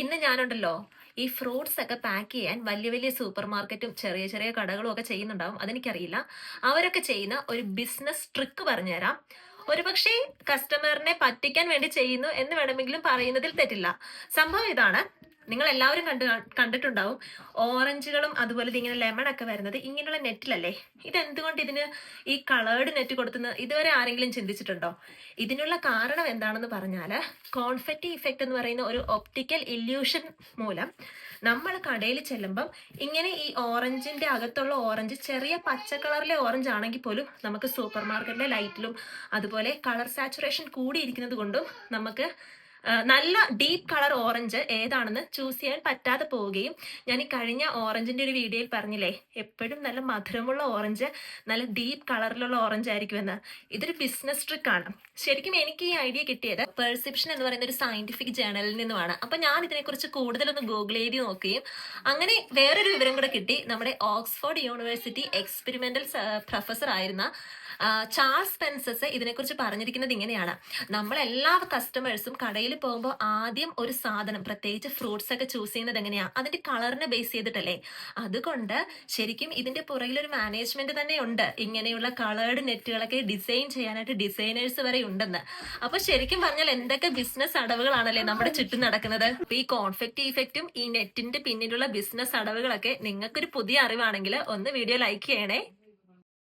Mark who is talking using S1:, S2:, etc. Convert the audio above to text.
S1: ഇന്ന് ഞാനുണ്ടല്ലോ ഈ ഫ്രൂട്ട്സ് ഒക്കെ പാക്ക് ചെയ്യാൻ വലിയ വലിയ സൂപ്പർ മാർക്കറ്റും ചെറിയ ചെറിയ കടകളും ഒക്കെ ചെയ്യുന്നുണ്ടാവും. അതെനിക്കറിയില്ല. അവരൊക്കെ ചെയ്യുന്ന ഒരു ബിസിനസ് ട്രിക്ക് പറഞ്ഞുതരാം. ഒരുപക്ഷെ കസ്റ്റമറിനെ പറ്റിക്കാൻ വേണ്ടി ചെയ്യുന്നു എന്ന് വേണമെങ്കിലും പറയുന്നതിൽ തെറ്റില്ല. സംഭവം ഇതാണ്. നിങ്ങൾ എല്ലാവരും കണ്ടിട്ടുണ്ടാവും. ഓറഞ്ചുകളും അതുപോലെ ഇങ്ങനെ ലെമൺ ഒക്കെ വരുന്നത് ഇങ്ങനെയുള്ള നെറ്റിലല്ലേ. ഇതെന്തുകൊണ്ട് ഇതിന് ഈ കളേർഡ് നെറ്റ് കൊടുത്തുന്ന ഇതുവരെ ആരെങ്കിലും ചിന്തിച്ചിട്ടുണ്ടോ? ഇതിനുള്ള കാരണം എന്താണെന്ന് പറഞ്ഞാൽ കോൺഫെറ്റി ഇഫക്റ്റ് എന്ന് പറയുന്ന ഒരു ഒപ്റ്റിക്കൽ ഇല്യൂഷൻ മൂലം നമ്മൾ കടയിൽ ചെല്ലുമ്പം ഇങ്ങനെ ഈ ഓറഞ്ചിന്റെ അകത്തുള്ള ഓറഞ്ച് ചെറിയ പച്ച കളറിലെ ഓറഞ്ച് ആണെങ്കിൽ പോലും നമുക്ക് സൂപ്പർ മാർക്കറ്റിലെ ലൈറ്റിലും അതുപോലെ കളർ സാച്ചുറേഷൻ കൂടിയിരിക്കുന്നത് കൊണ്ടും നമുക്ക് നല്ല ഡീപ്പ് കളർ ഓറഞ്ച് ഏതാണെന്ന് ചൂസ് ചെയ്യാൻ പറ്റാതെ പോവുകയും, ഞാൻ ഈ കഴിഞ്ഞ ഓറഞ്ചിന്റെ ഒരു വീഡിയോയിൽ പറഞ്ഞില്ലേ, എപ്പോഴും നല്ല മധുരമുള്ള ഓറഞ്ച് നല്ല ഡീപ്പ് കളറിലുള്ള ഓറഞ്ച് ആയിരിക്കുമെന്ന്. ഇതൊരു ബിസിനസ് ട്രിക്കാണ്. ശരിക്കും എനിക്ക് ഈ ഐഡിയ കിട്ടിയത് പെർസെപ്ഷൻ എന്ന് പറയുന്ന ഒരു സയന്റിഫിക് ജേണലിൽ നിന്നുമാണ്. അപ്പൊ ഞാൻ ഇതിനെക്കുറിച്ച് കൂടുതലൊന്ന് ഗൂഗിൾ ചെയ്ത് നോക്കുകയും അങ്ങനെ വേറൊരു വിവരം കൂടെ കിട്ടി. നമ്മുടെ ഓക്സ്ഫോർഡ് യൂണിവേഴ്സിറ്റി എക്സ്പെരിമെന്റൽ പ്രൊഫസർ ആയിരുന്ന ചാൾസ് സ്പെൻസസ് ഇതിനെക്കുറിച്ച് പറഞ്ഞിരിക്കുന്നത് ഇങ്ങനെയാണ്. നമ്മളെല്ലാ കസ്റ്റമേഴ്സും കടയിൽ പോകുമ്പോൾ ആദ്യം ഒരു സാധനം, പ്രത്യേകിച്ച് ഫ്രൂട്ട്സ് ഒക്കെ ചൂസ് ചെയ്യുന്നത് എങ്ങനെയാ, അതിന്റെ കളറിനെ ബേസ് ചെയ്തിട്ടല്ലേ. അതുകൊണ്ട് ശരിക്കും ഇതിന്റെ പുറകിലൊരു മാനേജ്മെന്റ് തന്നെ ഉണ്ട്. ഇങ്ങനെയുള്ള കളേർഡ് നെറ്റുകളൊക്കെ ഡിസൈൻ ചെയ്യാനായിട്ട് ഡിസൈനേഴ്സ് വരെ ഉണ്ടെന്ന്. അപ്പൊ ശരിക്കും പറഞ്ഞാൽ എന്തൊക്കെ ബിസിനസ് അടവുകളാണല്ലേ നമ്മുടെ ചുറ്റും നടക്കുന്നത്. ഈ കോൺഫെക്റ്റ് ഇഫക്റ്റും ഈ നെറ്റിന്റെ പിന്നിലുള്ള ബിസിനസ് അടവുകളൊക്കെ നിങ്ങൾക്കൊരു പുതിയ അറിവാണെങ്കിൽ ഒന്ന് വീഡിയോ ലൈക്ക് ചെയ്യണേ.